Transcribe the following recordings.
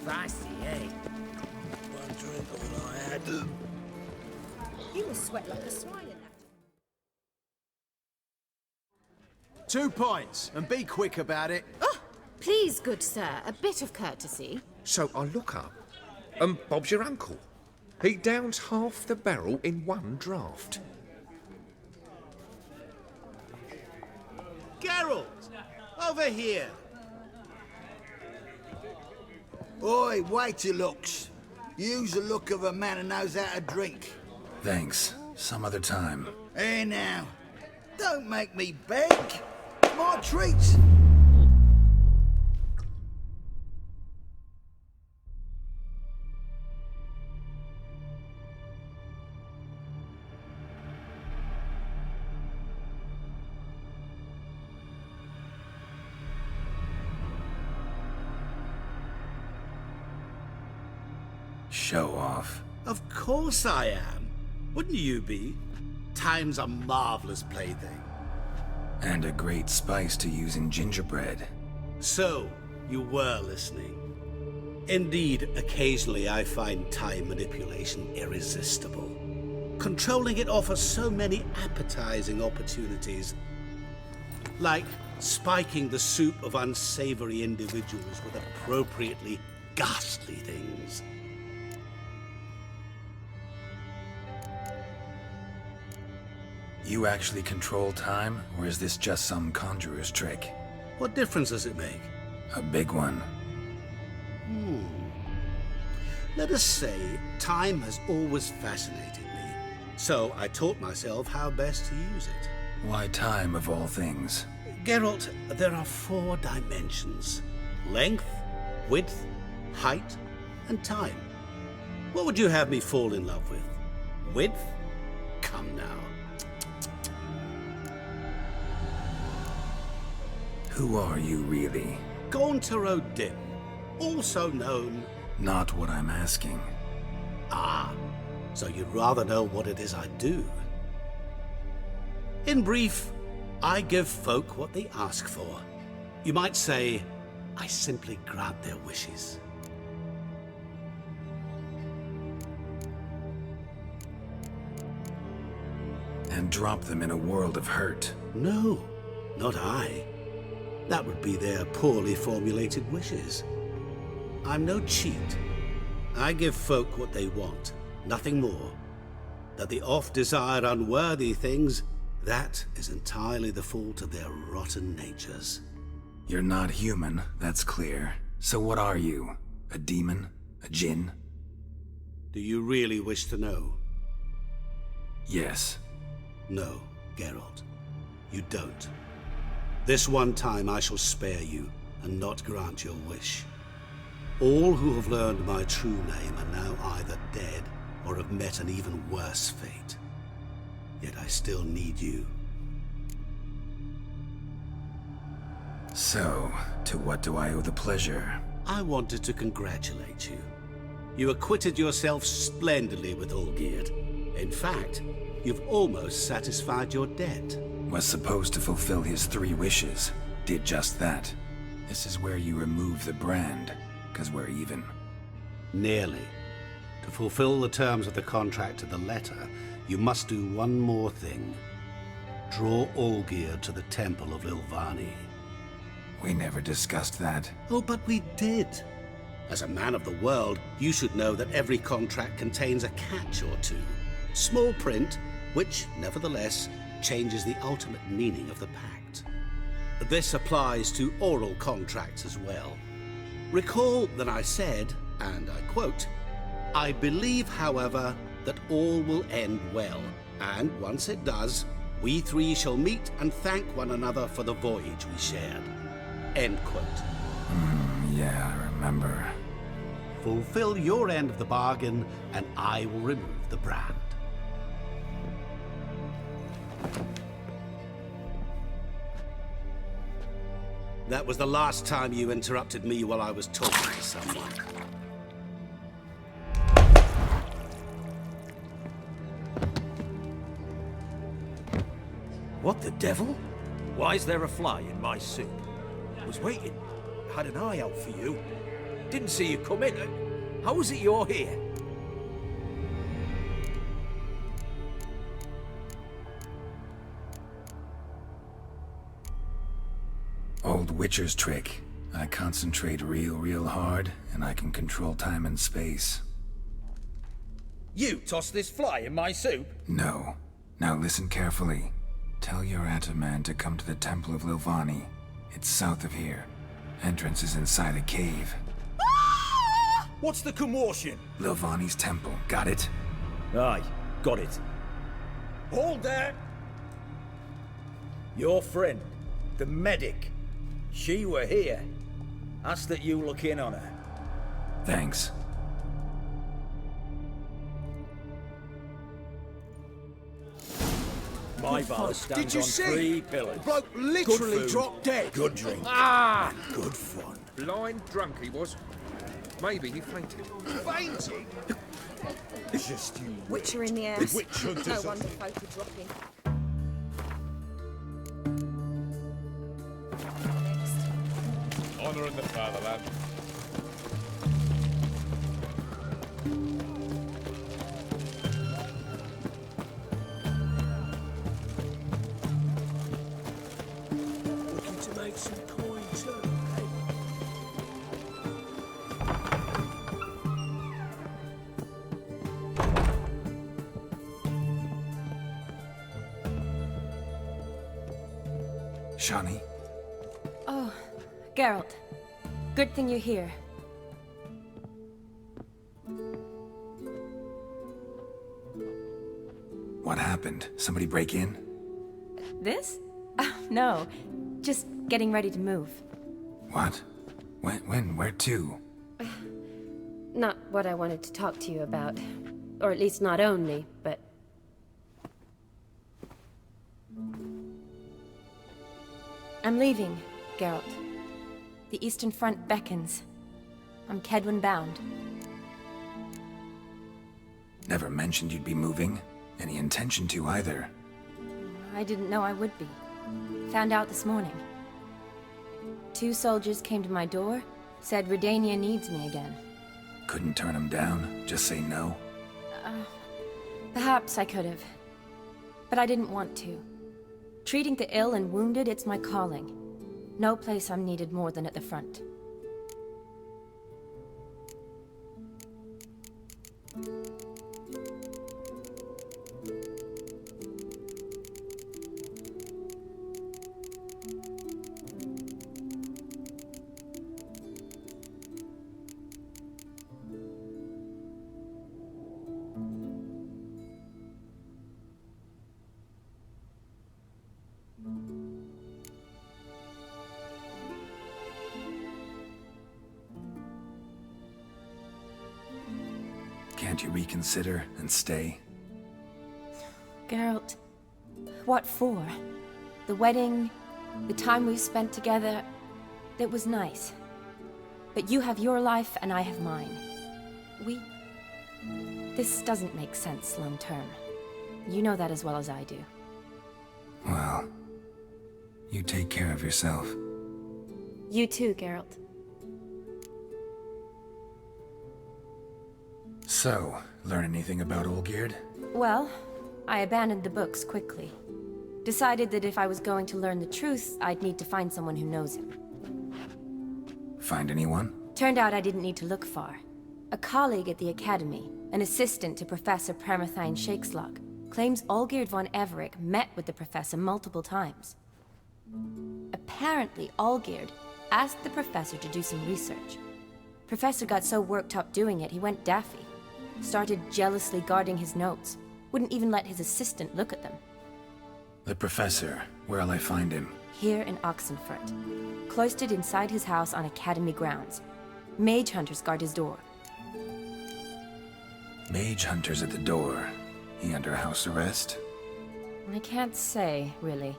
Spicy, eh? One drink all I had. You will sweat like a swine in that. 2 pints, and be quick about it. Oh, please, good sir, a bit of courtesy. So I look up, and Bob's your uncle. He downs half the barrel in one draught. Geralt! Over here! Oi, wait your looks. Use the look of a man who knows how to drink. Thanks. Some other time. Here now. Don't make me beg. My treat. Show off. Of course I am. Wouldn't you be? Time's a marvelous plaything. And a great spice to use in gingerbread. So, you were listening. Indeed, occasionally I find time manipulation irresistible. Controlling it offers so many appetizing opportunities. Like spiking the soup of unsavory individuals with appropriately ghastly things. You actually control time, or is this just some conjurer's trick? What difference does it make? A big one. Let us say, time has always fascinated me. So I taught myself how best to use it. Why time, of all things? Geralt, there are 4 dimensions. Length, width, height, and time. What would you have me fall in love with? Width? Come now. Who are you, really? Gauntero Dim, also known... Not what I'm asking. Ah, so you'd rather know what it is I do. In brief, I give folk what they ask for. You might say, I simply grant their wishes. And drop them in a world of hurt. No, not I. That would be their poorly formulated wishes. I'm no cheat. I give folk what they want, nothing more. That they oft desire unworthy things, that is entirely the fault of their rotten natures. You're not human, that's clear. So what are you? A demon? A djinn? Do you really wish to know? Yes. No, Geralt. You don't. This one time I shall spare you and not grant your wish. All who have learned my true name are now either dead or have met an even worse fate. Yet I still need you. So, to what do I owe the pleasure? I wanted to congratulate you. You acquitted yourself splendidly with Olgierd. In fact, you've almost satisfied your debt. Was supposed to fulfill his 3 wishes. Did just that. This is where you remove the brand, 'cause we're even. Nearly. To fulfill the terms of the contract to the letter, you must do one more thing. Draw Olgierd to the Temple of Lilvani. We never discussed that. Oh, but we did. As a man of the world, you should know that every contract contains a catch or two. Small print, which, nevertheless, changes the ultimate meaning of the pact. This applies to oral contracts as well. Recall that I said, and I quote, I believe, however, that all will end well, and once it does, we 3 shall meet and thank one another for the voyage we shared. End quote. Yeah, I remember. Fulfill your end of the bargain, and I will remove the brand. That was the last time you interrupted me while I was talking to someone. What the devil? Why is there a fly in my soup? I was waiting. Had an eye out for you. Didn't see you come in. How is it you're here? Old Witcher's trick. I concentrate real hard, and I can control time and space. You tossed this fly in my soup? No. Now listen carefully. Tell your Ataman to come to the Temple of Lilvani. It's south of here. Entrance is inside a cave. What's the commotion? Lilvani's temple. Got it? Aye, got it. Hold there! Your friend, the medic, she were here. Ask that you look in on her. Thanks. My bar stands Did you on see? 3 pillars. The bloke Good literally food, dropped dead. Good drink. Ah! And good fun. Blind drunk he was. Maybe he fainted. Fainting? Just you. Witcher in the air. Witch hunters No are- wonder folk are dropping. Next. Honouring the fatherland. Looking to make some coin too, eh? Shani? Oh, Geralt. Good thing you're here. What happened? Somebody break in? This? No. Just getting ready to move. What? When? Where to? Not what I wanted to talk to you about. Or at least not only, but... I'm leaving, Geralt. The Eastern Front beckons. I'm Kedwin bound. Never mentioned you'd be moving. Any intention to either. I didn't know I would be. Found out this morning. 2 soldiers came to my door, said Redania needs me again. Couldn't turn him down? Just say no? Perhaps I could have. But I didn't want to. Treating the ill and wounded, it's my calling. No place I'm needed more than at the front. Can't you reconsider and stay? Geralt, what for? The wedding, the time we've spent together, it was nice. But you have your life and I have mine. This doesn't make sense long term. You know that as well as I do. Well, you take care of yourself. You too, Geralt. So, learn anything about Olgierd? Well, I abandoned the books quickly. Decided that if I was going to learn the truth, I'd need to find someone who knows him. Find anyone? Turned out I didn't need to look far. A colleague at the Academy, an assistant to Professor Pramathine Shakeslog, claims Olgierd von Everec met with the professor multiple times. Apparently, Olgierd asked the professor to do some research. Professor got so worked up doing it, he went daffy. Started jealously guarding his notes. Wouldn't even let his assistant look at them. The professor. Where'll I find him? Here in Oxenfurt. Cloistered inside his house on Academy grounds. Mage hunters guard his door. Mage hunters at the door. He under house arrest? I can't say, really.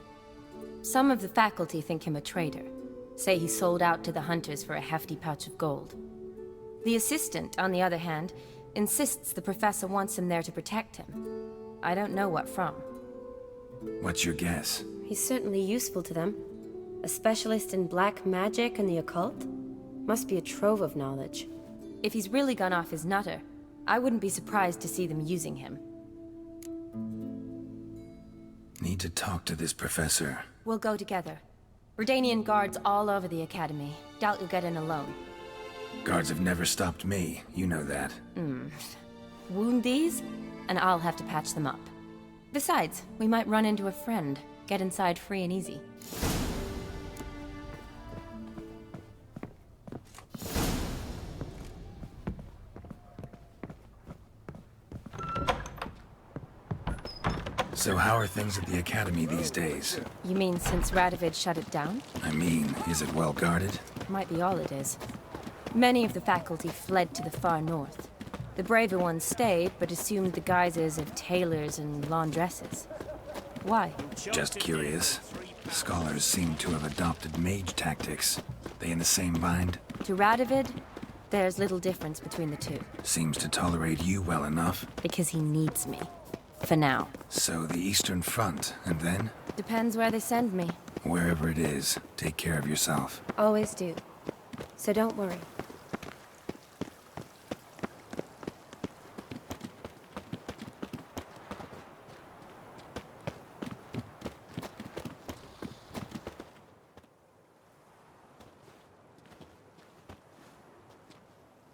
Some of the faculty think him a traitor. Say he sold out to the hunters for a hefty pouch of gold. The assistant, on the other hand, insists the professor wants him there to protect him. I don't know what from. What's your guess? He's certainly useful to them. A specialist in black magic and the occult? Must be a trove of knowledge. If he's really gone off his nutter, I wouldn't be surprised to see them using him. Need to talk to this professor. We'll go together. Redanian guards all over the academy. Doubt you'll get in alone. Guards have never stopped me, you know that. Wound these, and I'll have to patch them up. Besides, we might run into a friend. Get inside free and easy. So how are things at the academy these days? You mean since Radovid shut it down? I mean, is it well guarded? Might be all it is. Many of the faculty fled to the far north. The braver ones stayed, but assumed the guises of tailors and laundresses. Why? Just curious. Scholars seem to have adopted mage tactics. They in the same bind? To Radovid, there's little difference between the two. Seems to tolerate you well enough. Because he needs me. For now. So the Eastern Front, and then? Depends where they send me. Wherever it is, take care of yourself. Always do. So don't worry.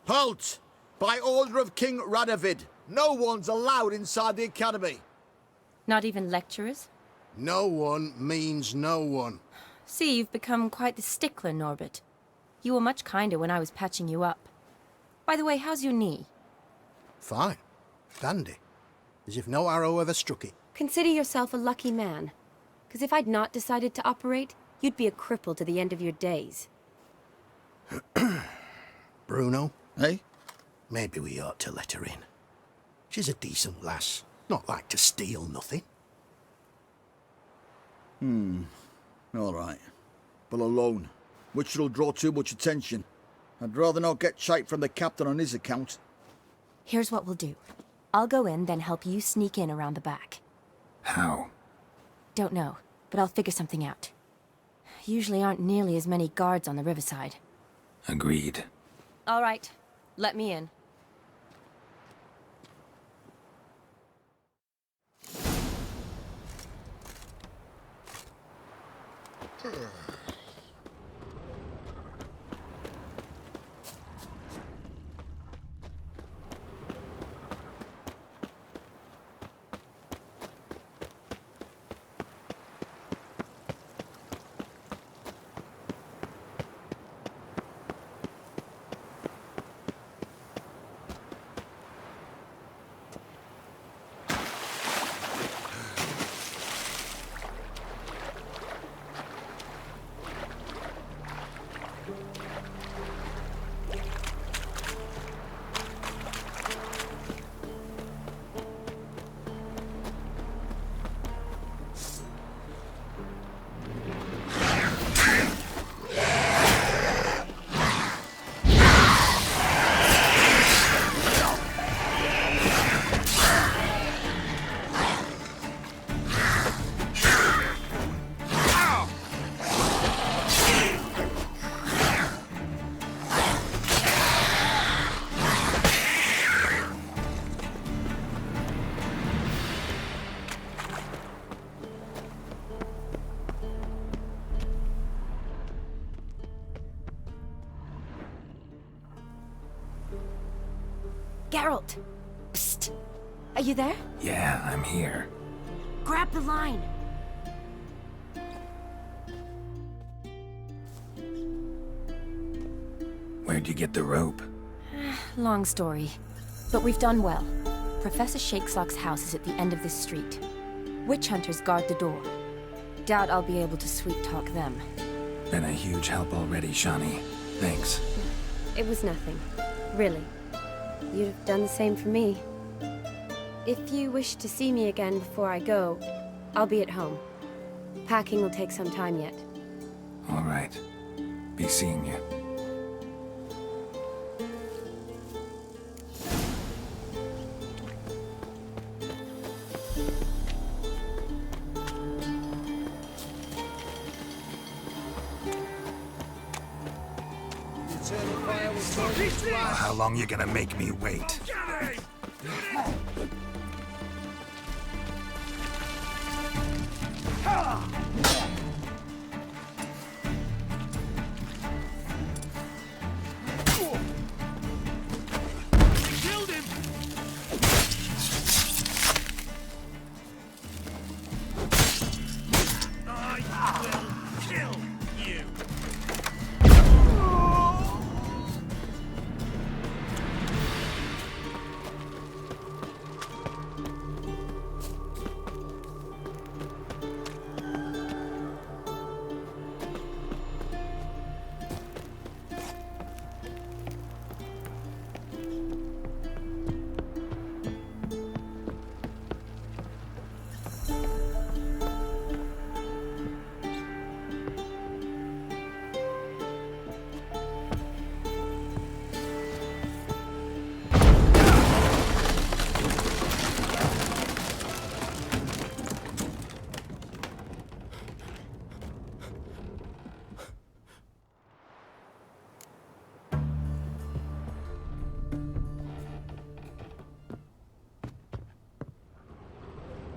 Halt! By order of King Radovid, no one's allowed inside the academy. Not even lecturers? No one means no one. See, you've become quite the stickler, Norbert. You were much kinder when I was patching you up. By the way, how's your knee? Fine. Dandy. As if no arrow ever struck it. Consider yourself a lucky man. Because if I'd not decided to operate, you'd be a cripple to the end of your days. Bruno, Eh? maybe we ought to let her in. She's a decent lass. Not like to steal nothing. All right. But alone, which will draw too much attention. I'd rather not get shite from the captain on his account. Here's what we'll do. I'll go in, then help you sneak in around the back. How? Don't know, but I'll figure something out. Usually aren't nearly as many guards on the riverside. Agreed. All right, let me in. Geralt! Psst! Are you there? Yeah, I'm here. Grab the line! Where'd you get the rope? Long story. But we've done well. Professor Shakesock's house is at the end of this street. Witch hunters guard the door. Doubt I'll be able to sweet-talk them. Been a huge help already, Shani. Thanks. It was nothing. Really. You'd have done the same for me. If you wish to see me again before I go, I'll be at home. Packing will take some time yet. All right. Be seeing you. How long you gonna make me wait?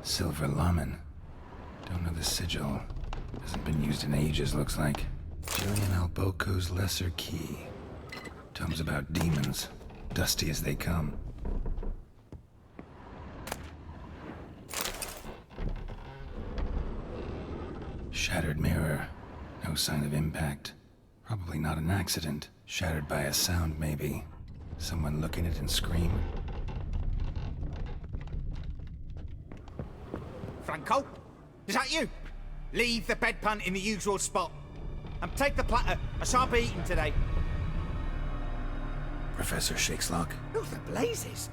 Silver Laman. Don't know the sigil. Hasn't been used in ages, looks like. Julian Alboco's Lesser Key. Tomes about demons. Dusty as they come. Shattered mirror. No sign of impact. Probably not an accident. Shattered by a sound, maybe. Someone looking at it and scream. Franco? Is that you? Leave the bedpan in the usual spot. And take the platter. I shan't be eating today. Professor Shakeslock? Who the blazes?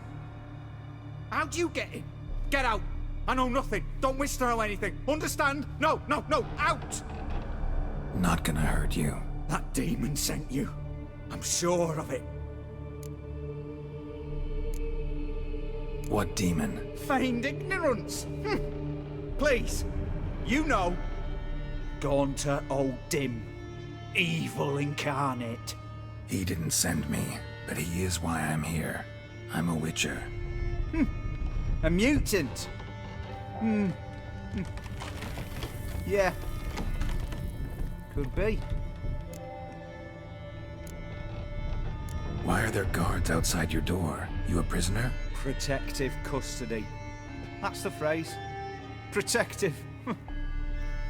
How'd you get in? Get out. I know nothing. Don't wish to know anything. Understand? No, no, no. Out! Not gonna hurt you. That demon sent you. I'm sure of it. What demon? Feigned ignorance. Please. You know. Gaunter O'Dim. Evil incarnate. He didn't send me, but he is why I'm here. I'm a witcher. A mutant. Yeah. Could be. Why are there guards outside your door? You a prisoner? Protective custody. That's the phrase. Protective.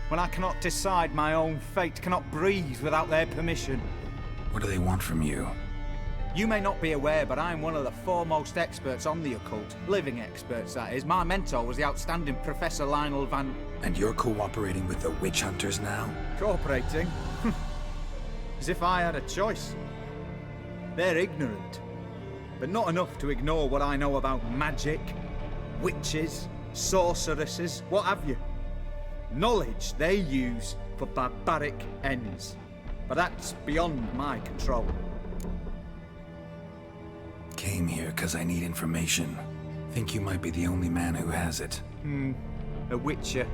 When I cannot decide my own fate, cannot breathe without their permission. What do they want from you? You may not be aware, but I'm one of the foremost experts on the occult. Living experts, that is. My mentor was the outstanding Professor Lionel Van... And you're cooperating with the witch hunters now? Cooperating? As if I had a choice. They're ignorant, but not enough to ignore what I know about magic, witches, sorceresses, what have you. Knowledge they use for barbaric ends. But that's beyond my control. Came here because I need information. Think you might be the only man who has it. A witcher.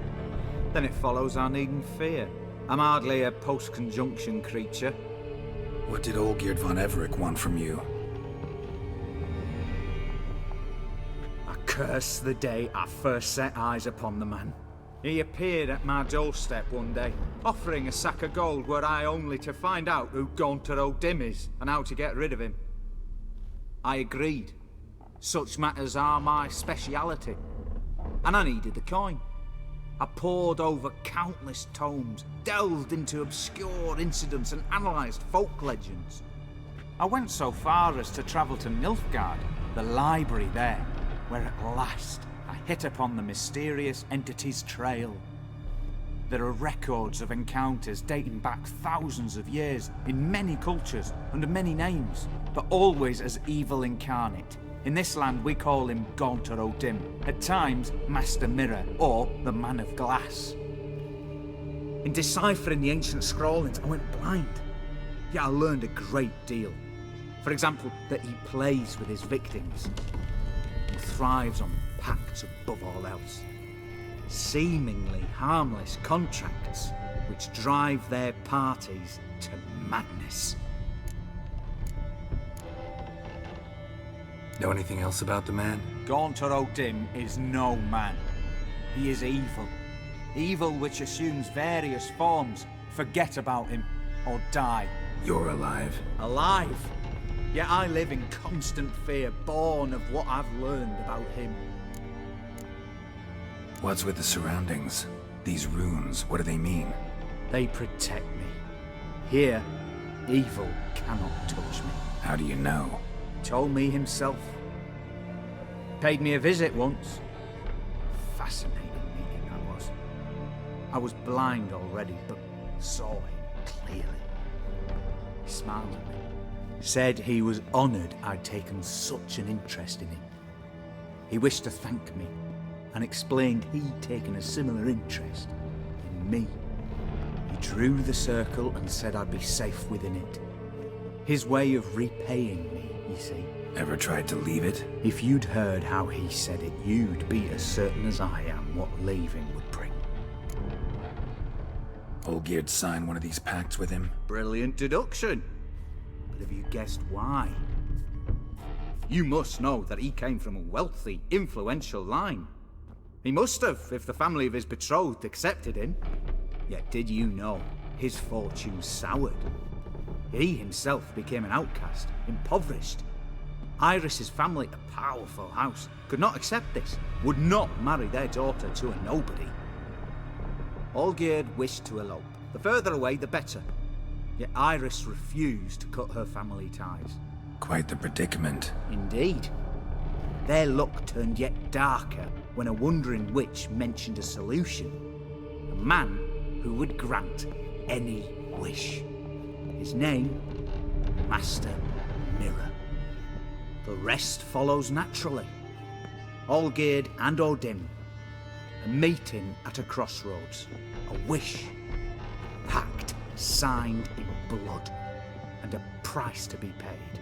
Then it follows I needn't fear. I'm hardly a post-conjunction creature. What did Olgierd von Everec want from you? I curse the day I first set eyes upon the man. He appeared at my doorstep one day, offering a sack of gold were I only to find out who Gaunter O'Dim is and how to get rid of him. I agreed. Such matters are my speciality. And I needed the coin. I pored over countless tomes, delved into obscure incidents and analysed folk legends. I went so far as to travel to Nilfgaard, the library there, where at last I hit upon the mysterious entity's trail. There are records of encounters dating back thousands of years in many cultures under many names, but always as evil incarnate. In this land we call him Gaunter O'Dim, at times Master Mirror or the Man of Glass. In deciphering the ancient scrollings I went blind, yet I learned a great deal. For example, that he plays with his victims and thrives on pacts above all else. Seemingly harmless contracts which drive their parties to madness. Know anything else about the man? Gaunter O'Dim is no man. He is evil. Evil which assumes various forms. Forget about him, or die. You're alive. Alive? Yet I live in constant fear, born of what I've learned about him. What's with the surroundings? These runes, what do they mean? They protect me. Here, evil cannot touch me. How do you know? Told me himself. Paid me a visit once. Fascinating meeting that was. I was blind already, but saw him clearly. He smiled at me. Said he was honoured I'd taken such an interest in him. He wished to thank me, and explained he'd taken a similar interest in me. He drew the circle and said I'd be safe within it. His way of repaying me, you see. Ever tried to leave it? If you'd heard how he said it, you'd be as certain as I am what leaving would bring. Olgierd signed one of these pacts with him? Brilliant deduction. But have you guessed why? You must know that he came from a wealthy, influential line. He must have, if the family of his betrothed accepted him. Yet did you know his fortune soured? He himself became an outcast, impoverished. Iris's family, a powerful house, could not accept this, would not marry their daughter to a nobody. Olgierd wished to elope. The further away, the better. Yet Iris refused to cut her family ties. Quite the predicament. Indeed. Their luck turned yet darker when a wandering witch mentioned a solution. A man who would grant any wish. His name, Master Mirror. The rest follows naturally. Olgierd and O'Dim, a meeting at a crossroads, a wish, a pact signed in blood, and a price to be paid.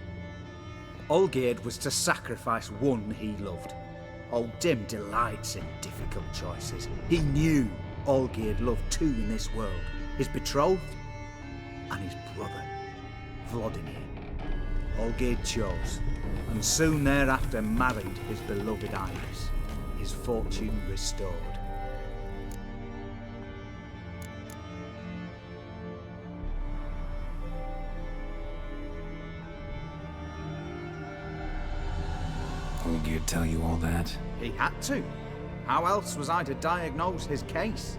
Olgierd was to sacrifice one he loved. O'Dim delights in difficult choices. He knew Olgierd loved two in this world, his betrothed and his brother, Vladimir. Olgierd chose, and soon thereafter married his beloved Iris, his fortune restored. Olgierd tell you all that? He had to. How else was I to diagnose his case?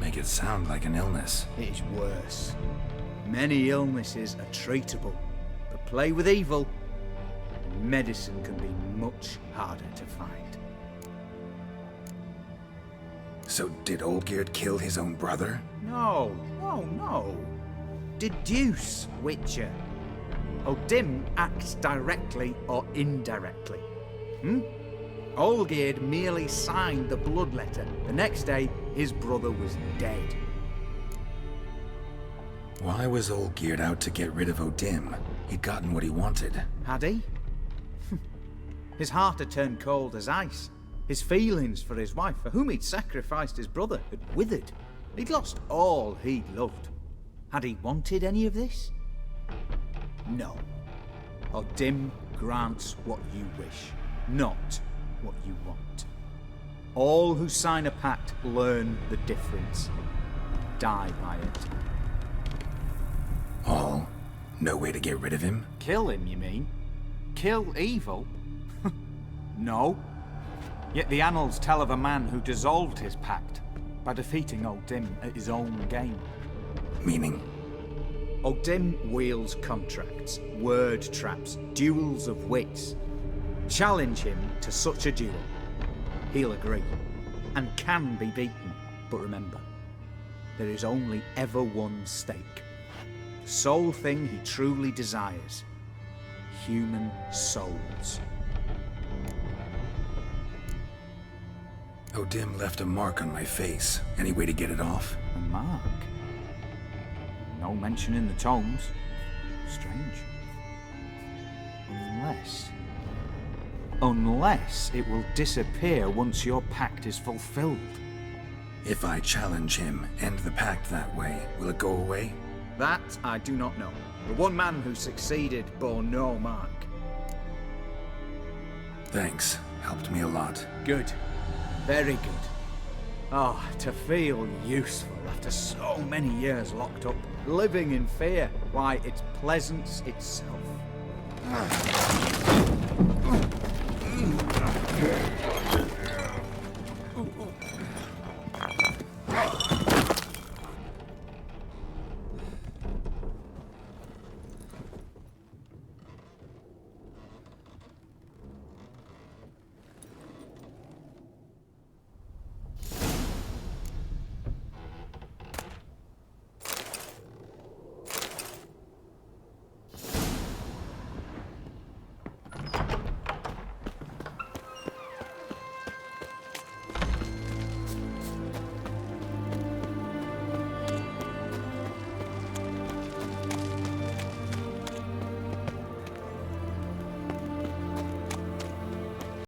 Make it sound like an illness. It is worse. Many illnesses are treatable, but play with evil, and medicine can be much harder to find. So did Olgierd kill his own brother? No. Deduce, Witcher. O'Dim acts directly or indirectly. Olgierd merely signed the blood letter. The next day, his brother was dead. Why was Olgierd out to get rid of O'Dim? He'd gotten what he wanted. Had he? His heart had turned cold as ice. His feelings for his wife, for whom he'd sacrificed his brother, had withered. He'd lost all he'd loved. Had he wanted any of this? No. O'Dim grants what you wish, not what you want. All who sign a pact learn the difference, die by it. All? No way to get rid of him? Kill him, you mean? Kill evil? No. Yet the annals tell of a man who dissolved his pact by defeating O'Dim at his own game. Meaning? O'Dim wields contracts, word traps, duels of wits. Challenge him to such a duel. He'll agree, and can be beaten. But remember, there is only ever one stake. The sole thing he truly desires. Human souls. O'Dim left a mark on my face. Any way to get it off? A mark? No mention in the tomes. Strange. Unless it will disappear once your pact is fulfilled. If I challenge him, end the pact that way, will it go away? That I do not know. The one man who succeeded bore no mark. Thanks. Helped me a lot. Good. Very good. Oh, to feel useful after so many years locked up, living in fear. Why, it's pleasance itself.